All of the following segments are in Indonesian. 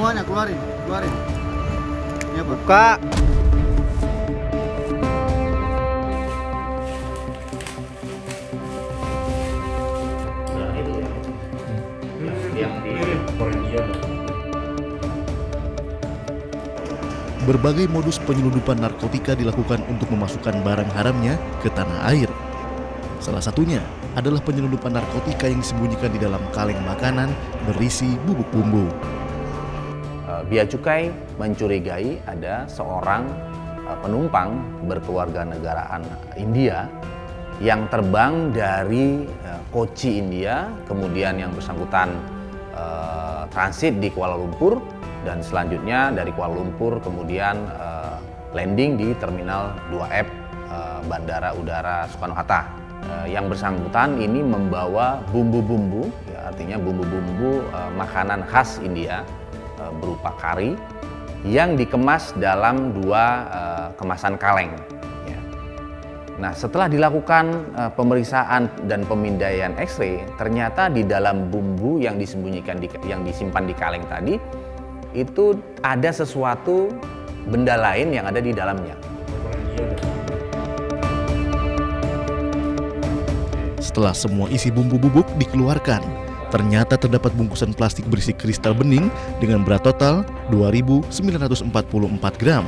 Semuanya keluarin, keluarin. Ya, Pak. Buka. Berbagai modus penyelundupan narkotika dilakukan untuk memasukkan barang haramnya ke tanah air. Salah satunya adalah penyelundupan narkotika yang disembunyikan di dalam kaleng makanan berisi bubuk bumbu. Bea Cukai mencurigai ada seorang penumpang berkeluarga negaraan India yang terbang dari Kochi, India, kemudian yang bersangkutan transit di Kuala Lumpur, dan selanjutnya dari Kuala Lumpur kemudian landing di Terminal 2F Bandara Udara Soekarno-Hatta. Yang bersangkutan ini membawa bumbu-bumbu, ya, artinya bumbu-bumbu makanan khas India berupa kari yang dikemas dalam dua kemasan kaleng. Ya. Nah, setelah dilakukan pemeriksaan dan pemindaian X-ray, ternyata di dalam bumbu yang disembunyikan yang disimpan di kaleng tadi itu ada sesuatu benda lain yang ada di dalamnya. Setelah semua isi bumbu bubuk dikeluarkan, ternyata terdapat bungkusan plastik berisi kristal bening dengan berat total 2.944 gram.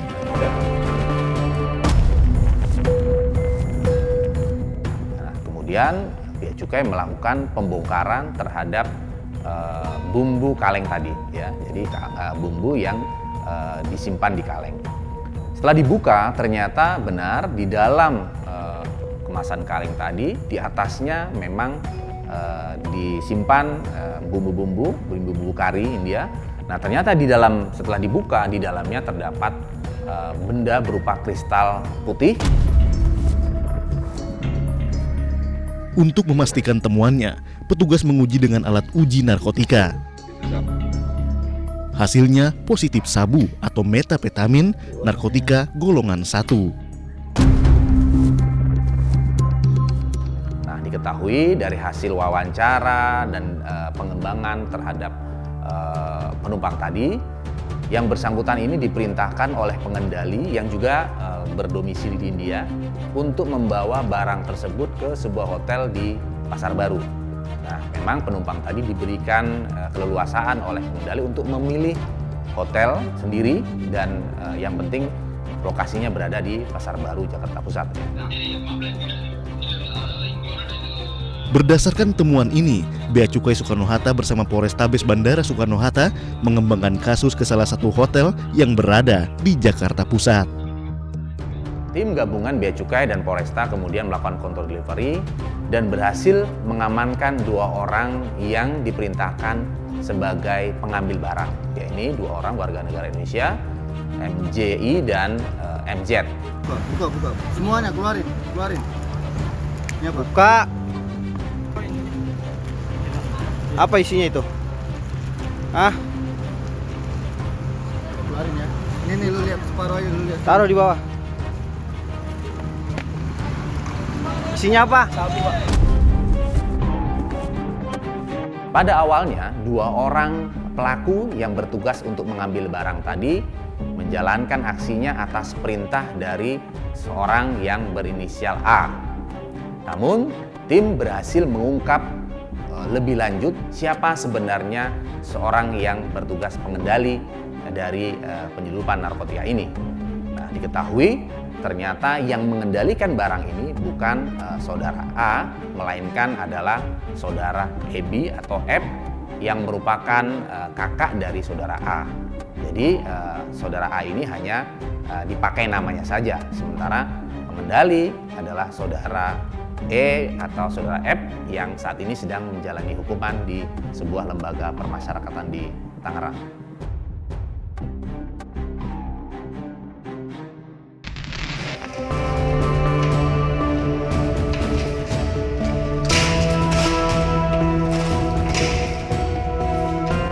Nah, kemudian Bea Cukai melakukan pembongkaran terhadap bumbu kaleng tadi, ya. Jadi bumbu yang disimpan di kaleng. Setelah dibuka, ternyata benar di dalam kemasan kaleng tadi, di atasnya memang disimpan bumbu-bumbu kari India. Nah, ternyata setelah dibuka, di dalamnya terdapat benda berupa kristal putih. Untuk memastikan temuannya, petugas menguji dengan alat uji narkotika. Hasilnya positif sabu atau metapetamin, narkotika golongan 1. Nah, diketahui dari hasil wawancara dan pengembangan terhadap penumpang tadi, yang bersangkutan ini diperintahkan oleh pengendali yang juga berdomisili di India untuk membawa barang tersebut ke sebuah hotel di Pasar Baru. Nah, memang penumpang tadi diberikan keleluasaan oleh pengendali untuk memilih hotel sendiri dan yang penting lokasinya berada di Pasar Baru, Jakarta Pusat. Berdasarkan temuan ini, Bea Cukai Soekarno-Hatta bersama Polrestabes Bandara Soekarno-Hatta mengembangkan kasus ke salah satu hotel yang berada di Jakarta Pusat. Tim gabungan Bea Cukai dan Polresta kemudian melakukan counter delivery dan berhasil mengamankan 2 orang yang diperintahkan sebagai pengambil barang. Ya, ini 2 orang warga negara Indonesia, MJI dan MZ. Buka. Semuanya keluarin, keluarin. Ya, Pak. Buka. Apa isinya itu? Hah? Keluarin ya. Ini lu lihat separuh aja, lu lihat. Taruh di bawah. Isinya apa? Pada awalnya, 2 orang pelaku yang bertugas untuk mengambil barang tadi menjalankan aksinya atas perintah dari seorang yang berinisial A. Namun, tim berhasil mengungkap lebih lanjut siapa sebenarnya seorang yang bertugas pengendali dari penyelundupan narkotika ini. Nah, diketahui ternyata yang mengendalikan barang ini bukan saudara A, melainkan adalah saudara EB atau F yang merupakan kakak dari saudara A. Jadi saudara A ini hanya dipakai namanya saja, sementara pengendali adalah saudara E atau saudara F yang saat ini sedang menjalani hukuman di sebuah lembaga permasyarakatan di Tangerang.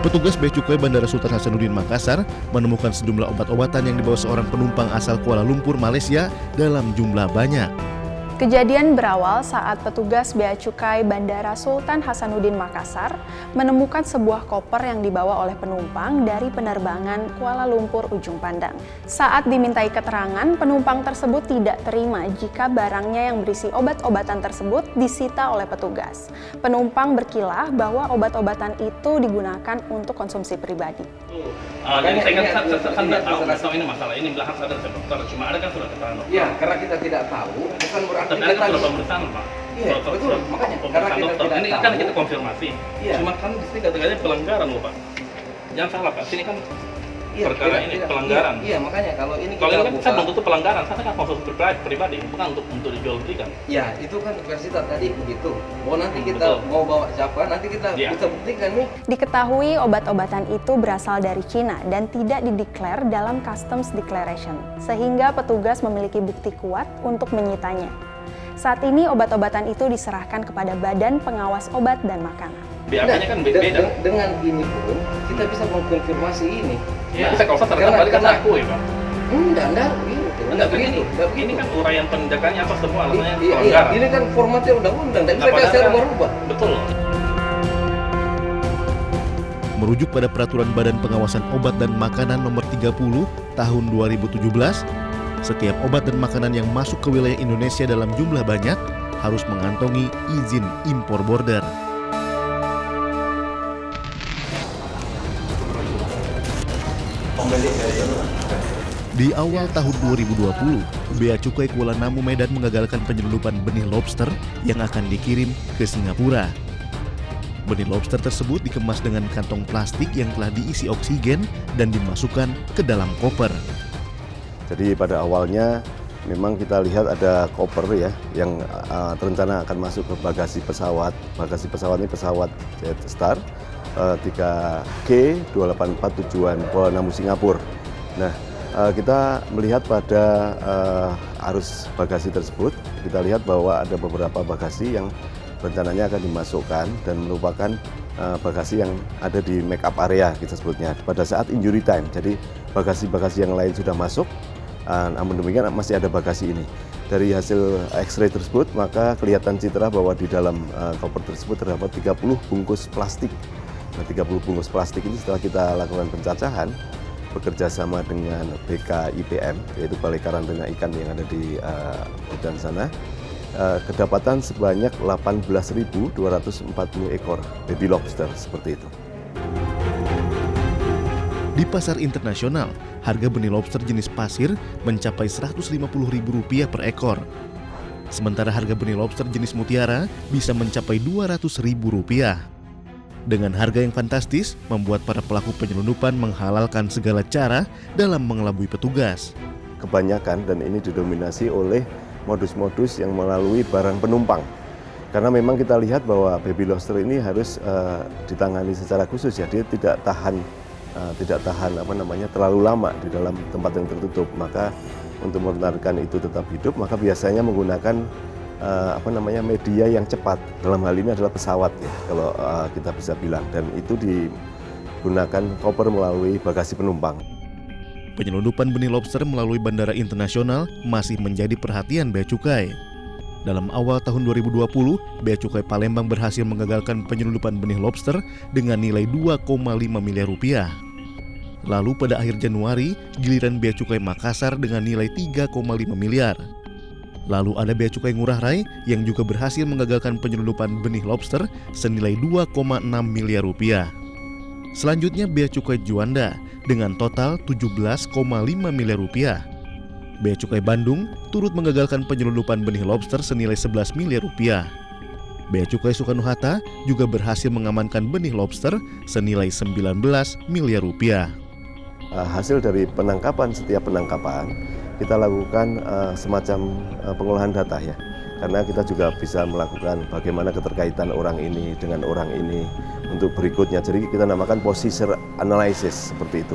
Petugas Bea Cukai Bandara Sultan Hasanuddin Makassar menemukan sejumlah obat-obatan yang dibawa seorang penumpang asal Kuala Lumpur, Malaysia dalam jumlah banyak. Kejadian berawal saat petugas Bea Cukai Bandara Sultan Hasanuddin Makassar menemukan sebuah koper yang dibawa oleh penumpang dari penerbangan Kuala Lumpur Ujung Pandang. Saat dimintai keterangan, penumpang tersebut tidak terima jika barangnya yang berisi obat-obatan tersebut disita oleh petugas. Penumpang berkilah bahwa obat-obatan itu digunakan untuk konsumsi pribadi. Jadi saya nggak tahu ini masalah ini belakang sadar saya dokter, cuma ada kan surat keterangan dokter. Iya, karena kita tidak tahu, bukan berarti Tapi ada kan surat pemeriksaan Pak. Iya, betul. Makanya karena kita dokter. tidak Ini tahu. kan kita konfirmasi. Iya. Cuma kan di sini katanya pelanggaran loh Pak. Jangan salah Pak, sini kan Iya, perkara ini pelanggaran. Iya, makanya kalau ini Kalau kita ini kan buka, saya belum tentu pelanggaran, saya kan konsumsi pribadi, bukan untuk dijual belikan. ya itu kan versi tadi begitu. Mau nanti kita Betul. mau bawa siapa, nanti kita Iya. bisa buktikan nih. Diketahui obat-obatan itu berasal dari Cina dan tidak dideklar dalam Customs Declaration, sehingga petugas memiliki bukti kuat untuk menyitanya. Saat ini obat-obatan itu diserahkan kepada Badan Pengawas Obat dan Makanan. BAP-nya kan beda. Dengan ini pun kita bisa mengkonfirmasi ini. Iya, saya kalau saya terkait balik kan aku ya Pak. Enggak begitu. Enggak begini. Ini kan uraian penindakannya apa semua alasannya Iya, pelanggaran. ini kan formatnya undang-undang, dan bisa Nah, padahal saya kan- rubah-rubah. Betul. Merujuk pada Peraturan Badan Pengawasan Obat dan Makanan Nomor 30 Tahun 2017, setiap obat dan makanan yang masuk ke wilayah Indonesia dalam jumlah banyak harus mengantongi izin impor border. Di awal tahun 2020, Bea Cukai Kuala Namu Medan mengagalkan penyelundupan benih lobster yang akan dikirim ke Singapura. Benih lobster tersebut dikemas dengan kantong plastik yang telah diisi oksigen dan dimasukkan ke dalam koper. Jadi pada awalnya memang kita lihat ada koper ya yang terencana akan masuk ke bagasi pesawat. Bagasi pesawat ini pesawat Jetstar 3G284 tujuan Kuala Namu Singapura. Nah, kita melihat pada arus bagasi tersebut, kita lihat bahwa ada beberapa bagasi yang rencananya akan dimasukkan dan merupakan bagasi yang ada di make up area kita sebutnya pada saat injury time. Jadi bagasi-bagasi yang lain sudah masuk, namun demikian masih ada bagasi ini. Dari hasil X-ray tersebut maka kelihatan citra bahwa di dalam koper tersebut terdapat 30 bungkus plastik. Nah, 30 bungkus plastik ini setelah kita lakukan pencacahan bekerja sama dengan BKIPM, yaitu Balai Karantina Ikan yang ada di hutan sana, kedapatan sebanyak 18.240 ekor baby lobster seperti itu. Di pasar internasional, harga benih lobster jenis pasir mencapai Rp150.000 per ekor. Sementara harga benih lobster jenis mutiara bisa mencapai Rp200.000. Dengan harga yang fantastis, membuat para pelaku penyelundupan menghalalkan segala cara dalam mengelabui petugas. Kebanyakan dan ini didominasi oleh modus-modus yang melalui barang penumpang. Karena memang kita lihat bahwa baby lobster ini harus ditangani secara khusus ya, dia tidak tahan terlalu lama di dalam tempat yang tertutup. Maka untuk membenarkan itu tetap hidup, maka biasanya menggunakan media yang cepat. Dalam hal ini adalah pesawat ya, kalau kita bisa bilang, dan itu digunakan koper melalui bagasi penumpang. Penyelundupan benih lobster melalui bandara internasional masih menjadi perhatian Bea Cukai. Dalam awal tahun 2020, Bea Cukai Palembang berhasil menggagalkan penyelundupan benih lobster dengan nilai Rp2,5 miliar. Lalu pada akhir Januari, giliran Bea Cukai Makassar dengan nilai Rp3,5 miliar. Lalu ada Bea Cukai Ngurah Rai yang juga berhasil menggagalkan penyelundupan benih lobster senilai Rp2,6 miliar. Selanjutnya Bea Cukai Juanda dengan total Rp17,5 miliar. Bea Cukai Bandung turut menggagalkan penyelundupan benih lobster senilai Rp11 miliar. Bea Cukai Soekarno-Hatta juga berhasil mengamankan benih lobster senilai Rp19 miliar. Hasil dari penangkapan, setiap penangkapan kita lakukan semacam pengolahan data ya, karena kita juga bisa melakukan bagaimana keterkaitan orang ini dengan orang ini untuk berikutnya. Jadi kita namakan position analysis seperti itu.